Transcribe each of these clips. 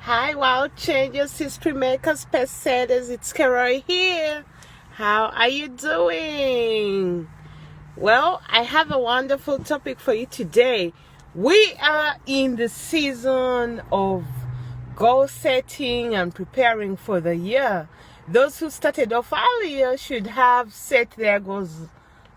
Hi, world changers, history makers, pesetters. It's Keroy here. How are you doing? Well, I have a wonderful topic for you today. We are in the season of goal setting and preparing for the year. Those who started off earlier should have set their goals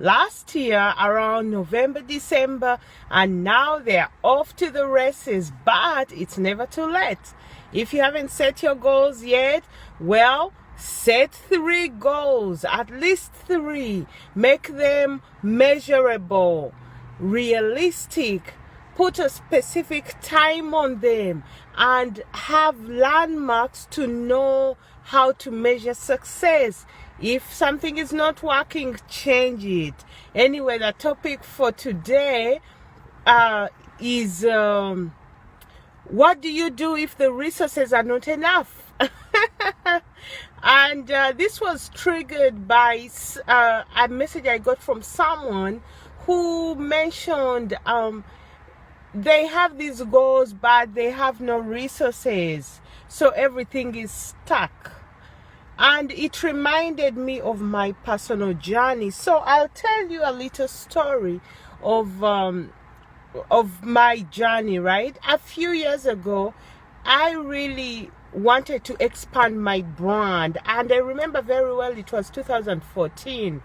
last year around November, December, and now they're off to the races, but it's never too late. If you haven't set your goals yet, well, set 3 goals, at least 3. Make them measurable, realistic. Put a specific time on them and have landmarks to know how to measure success. If something is not working, change it. Anyway, the topic for today is what do you do if the resources are not enough? And this was triggered by a message I got from someone who mentioned they have these goals, but they have no resources, so everything is stuck. And it reminded me of my personal journey. So I'll tell you a little story of my journey, right? A few years ago, I really wanted to expand my brand, and I remember very well it was 2014.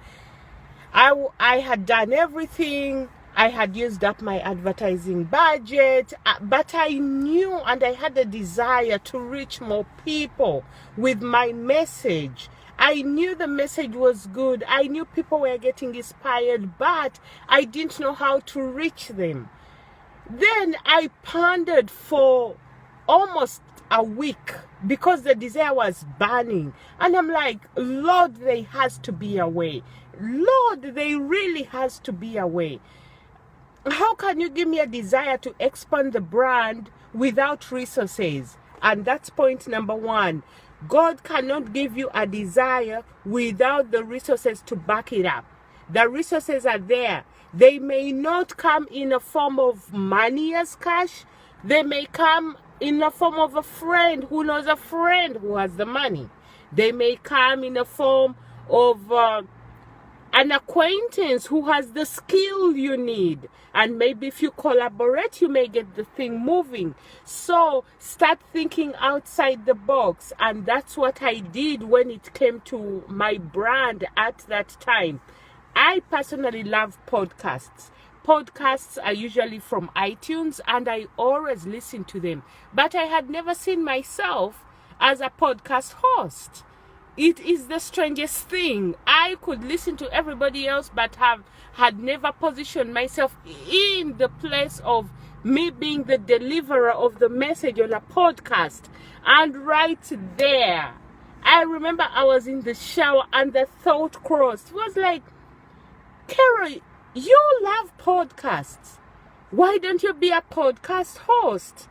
I had done everything. I had used up my advertising budget, but I knew and I had a desire to reach more people with my message. I knew the message was good. I knew people were getting inspired, but I didn't know how to reach them. Then I pondered for almost a week because the desire was burning. And I'm like, Lord, there has to be a way. Lord, there really has to be a way. How can you give me a desire to expand the brand without resources? And that's point number 1. God cannot give you a desire without the resources to back it up. The resources are there. They may not come in a form of money as cash. They may come in the form of a friend who knows a friend who has the money. They may come in a form of an acquaintance who has the skill you need, and maybe if you collaborate you may get the thing moving. So start thinking outside the box, and that's what I did when it came to my brand at that time. I personally love podcasts. Podcasts are usually from iTunes, and I always listen to them, but I had never seen myself as a podcast host. It is the strangest thing. I could listen to everybody else, but had never positioned myself in the place of me being the deliverer of the message on a podcast. And right there, I remember I was in the shower and the thought crossed. It was like, Keroy, you love podcasts. Why don't you be a podcast host?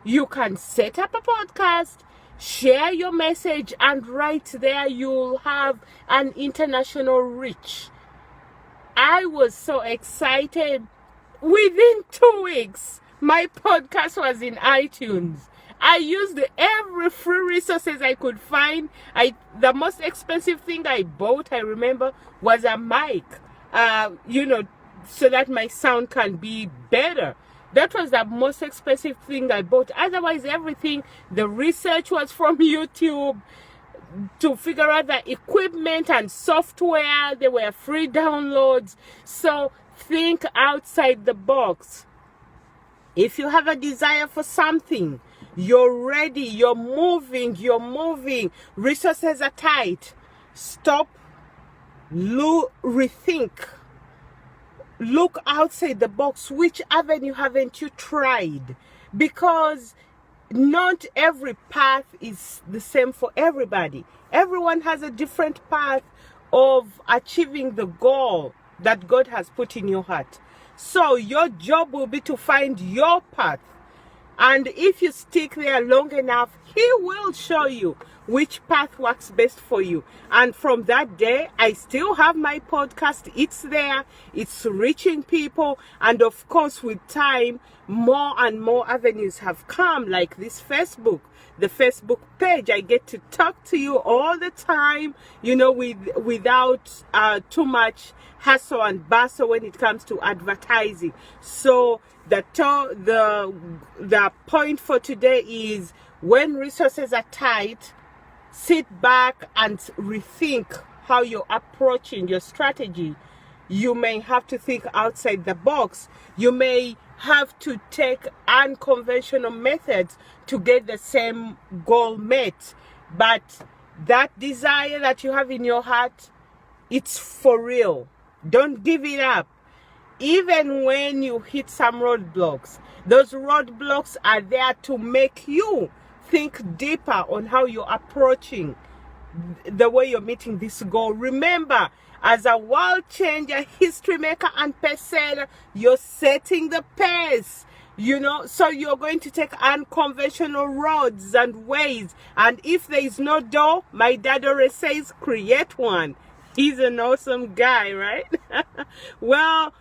You can set up a podcast, share your message, and right there you'll have an international reach. I was so excited. Within 2 weeks, my podcast was in iTunes. I used every free resources I could find. The most expensive thing I bought, I remember, was a mic. So that my sound can be better. That was the most expensive thing I bought. Otherwise, everything, the research was from YouTube to figure out the equipment and software. They were free downloads. So think outside the box. If you have a desire for something, you're ready, you're moving, resources are tight. Stop, rethink. Look outside the box. Which avenue haven't you tried? Because not every path is the same for everybody. Everyone has a different path of achieving the goal that God has put in your heart. So your job will be to find your path. And if you stick there long enough, he will show you which path works best for you. And from that day, I still have my podcast. It's there. It's reaching people. And of course, with time, more and more avenues have come, like this Facebook. The Facebook page, I get to talk to you all the time, you know, without too much hassle and bustle when it comes to advertising. So the point for today is, when resources are tight, sit back and rethink how you're approaching your strategy. You may have to think outside the box. You may have to take unconventional methods to get the same goal met. But that desire that you have in your heart, it's for real. Don't give it up. Even when you hit some roadblocks, those roadblocks are there to make you think deeper on how you're approaching the way you're meeting this goal. Remember, as a world changer, history maker, and pace setter, you're setting the pace. You know, so you're going to take unconventional roads and ways. And if there is no door, my dad always says, create one. He's an awesome guy, right? Well,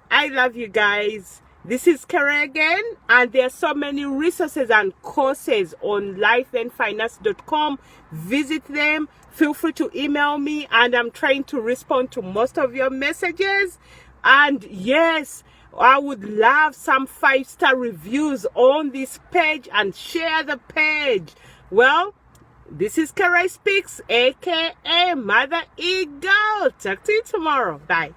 I love you guys. This is Keroy again, and there are so many resources and courses on lifeandfinance.com. Visit them. Feel free to email me, and I'm trying to respond to most of your messages. And yes, I would love some 5-star reviews on this page, and share the page. Well, this is Keroy Speaks, aka Mother Eagle. Talk to you tomorrow. Bye.